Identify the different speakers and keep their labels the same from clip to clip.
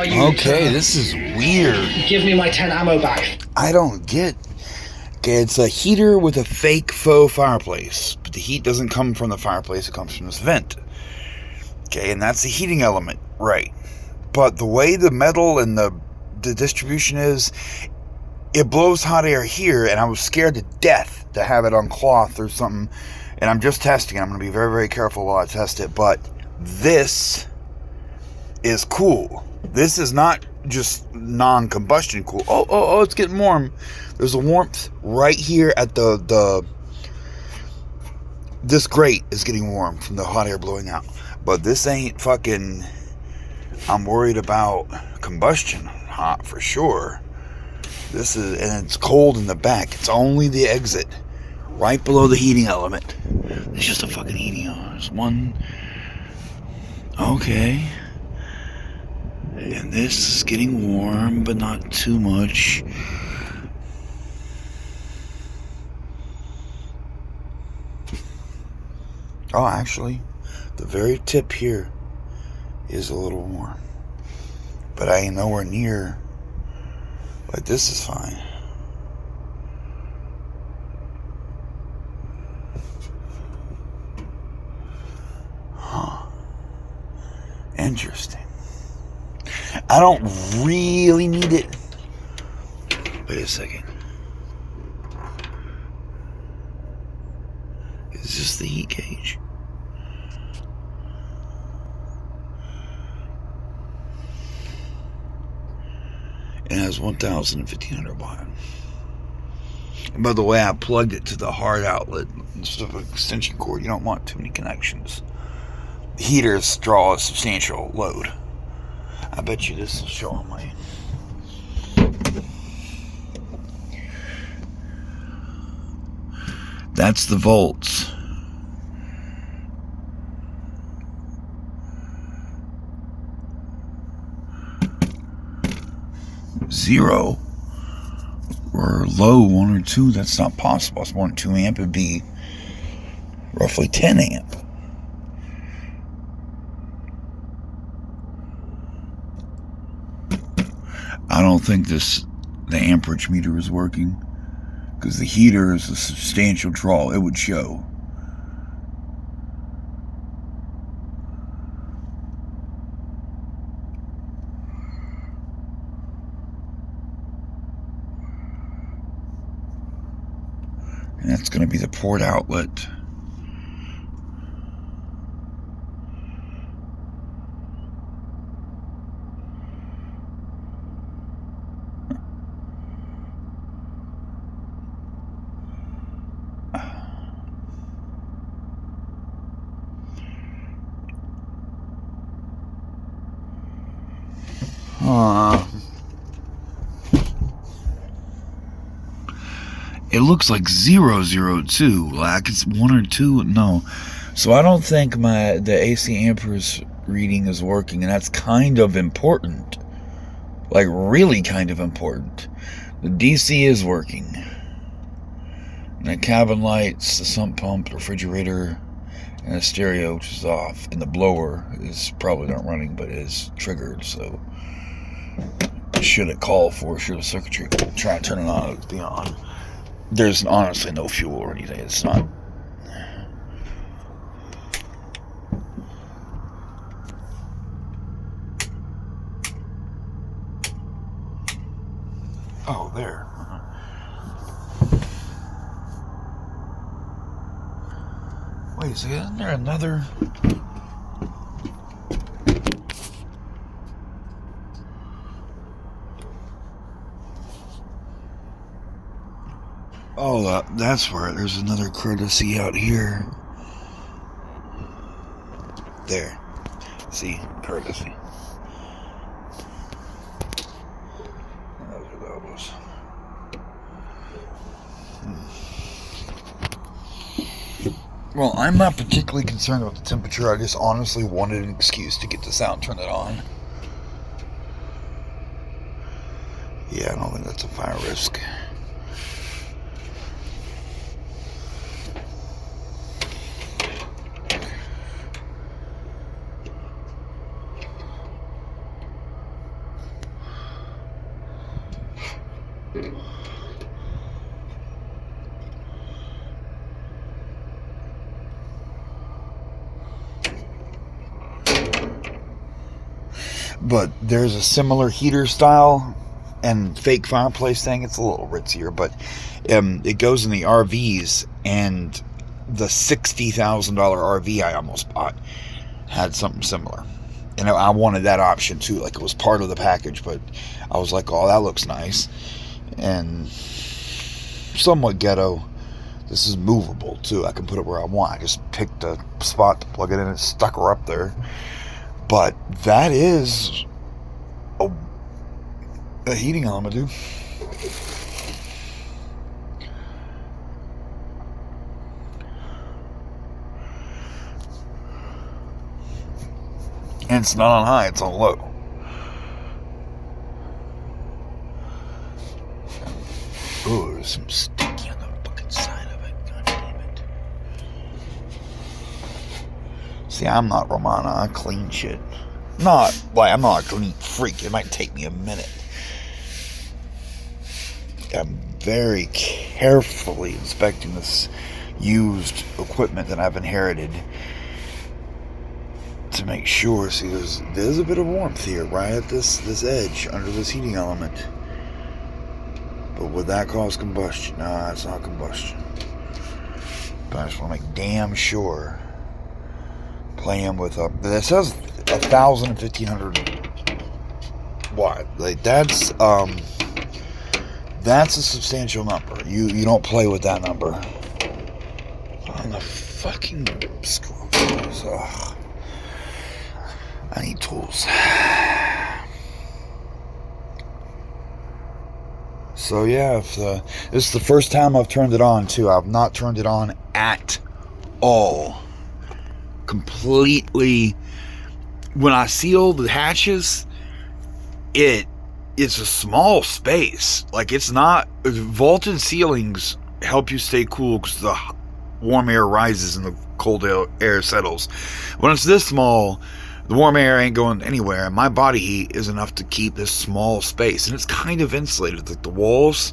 Speaker 1: Okay, this is weird.
Speaker 2: Give me my 10 ammo back.
Speaker 1: I don't get. Okay, it's a heater with a fake faux fireplace, but the heat doesn't come from the fireplace, it comes from this vent. Okay, and that's the heating element, right? But the way the metal and the distribution is, it blows hot air here, and I was scared to death to have it on cloth or something. And I'm just testing it. I'm going to be very, very careful while I test it. But this is cool. This is not just non-combustion cool. Oh, it's getting warm. There's a warmth right here at this grate is getting warm from the hot air blowing out. But this ain't fucking... I'm worried about combustion hot for sure. This is... And it's cold in the back. It's only the exit. Right below the heating element. It's just a fucking heating element. There's one... Okay. And this is getting warm, but not too much. Oh, actually, the very tip here is a little warm. But I ain't nowhere near. Like, this is fine. Huh. Interesting. I don't really need it. Wait a second. Is this the heat gauge? It has 1,000 and 1,500 watt. And by the way, I plugged it to the hard outlet instead of an extension cord. You don't want too many connections. The heaters draw a substantial load. I bet you this will show on my... That's the volts. Zero or low 1 or 2, that's not possible. It's 1 or 2 amp, it'd be roughly 10 amp. I don't think the amperage meter is working because the heater is a substantial draw. It would show. And that's going to be the port outlet. It looks like 002, like it's 1 or 2. No, so I don't think the AC amperes reading is working, and that's kind of important, like really kind of important. The DC is working, and the cabin lights, the sump pump, the refrigerator, and the stereo, which is off, and the blower is probably not running, but is triggered. So should it call for, should a circuitry try to turn it on, it'll be on. There's honestly no fuel or anything. It's not. Oh, there. Wait a second, isn't there another? Oh, that's where there's another courtesy out here. There. See, courtesy. Those are those. Well, I'm not particularly concerned about the temperature. I just honestly wanted an excuse to get this out and turn it on. Yeah, I don't think that's a fire risk. But there's a similar heater style and fake fireplace thing. It's a little ritzier, but it goes in the RVs, and the $60,000 RV I almost bought had something similar. And I wanted that option too, like it was part of the package, but I was like, oh, that looks nice. And somewhat ghetto. This is movable too. I can put it where I want. I just picked a spot to plug it in and stuck her up there. But that is a heating element, dude. And it's not on high, it's on low. Oh, there's some sticky on the fucking side of it. God damn it. See, I'm not Romana. I clean shit. I'm not a clean freak. It might take me a minute. I'm very carefully inspecting this used equipment that I've inherited to make sure. See, there's a bit of warmth here, right at this edge, under this heating element. But would that cause combustion? No, it's not combustion. But I just want to make damn sure. Playing with that says 1,000 and 1,500 watt. Like that's a substantial number. You don't play with that number. On the fucking screws. Ugh. I need tools. So yeah, this is the first time I've turned it on too. I've not turned it on at all. Completely. When I seal the hatches, it's a small space. Like, it's not. Vaulted ceilings help you stay cool because the warm air rises and the cold air settles. When it's this small, the warm air ain't going anywhere, and my body heat is enough to keep this small space, and it's kind of insulated. Like the walls,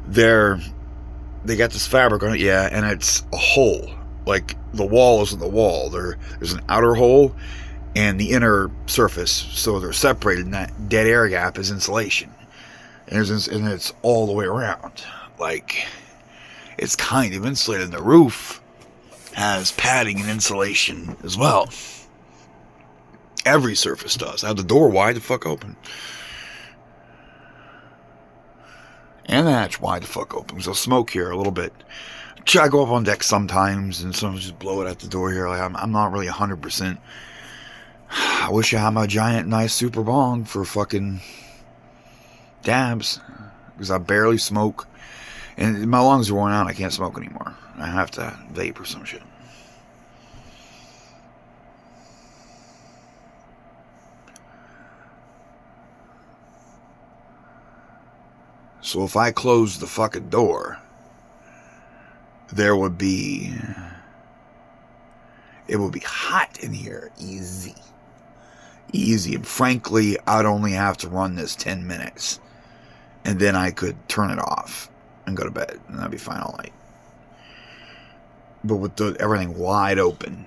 Speaker 1: they got this fabric on it, yeah, and it's a hole. Like the wall isn't the wall. There's an outer hole and the inner surface, so they're separated, and that dead air gap is insulation, and it's all the way around. Like, it's kind of insulated. And the roof has padding and insulation as well. Every surface does. I have the door wide the fuck open. And the hatch wide the fuck open. There's a smoke here a little bit. I go up on deck sometimes and sometimes just blow it at the door here. Like, I'm not really 100%. I wish I had my giant nice super bong for fucking dabs. Because I barely smoke. And my lungs are worn out. I can't smoke anymore. I have to vape or some shit. So if I closed the fucking door, it would be hot in here. Easy. And frankly, I'd only have to run this 10 minutes. And then I could turn it off and go to bed. And that'd be fine all night. But with everything wide open.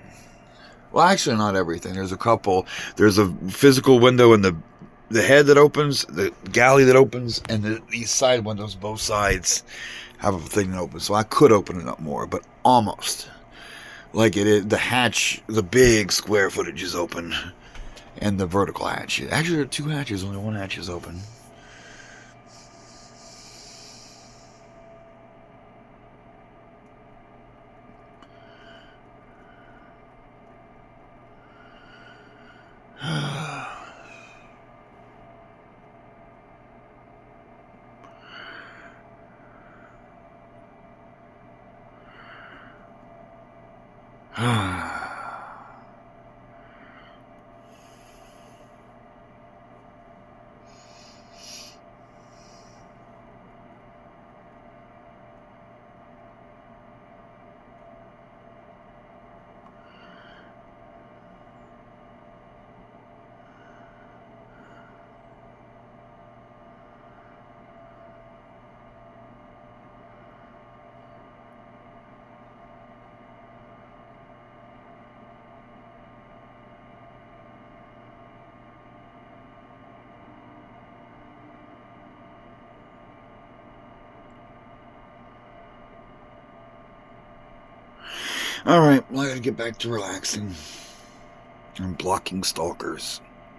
Speaker 1: Well, actually, not everything. There's a physical window in the head that opens, the galley that opens, and these side windows, both sides, have a thing that opens. So I could open it up more, but almost. Like it is, the hatch, the big square footage is open, and the vertical hatch. Actually, there are two hatches, only one hatch is open. Alright, well, I gotta get back to relaxing. I'm blocking stalkers.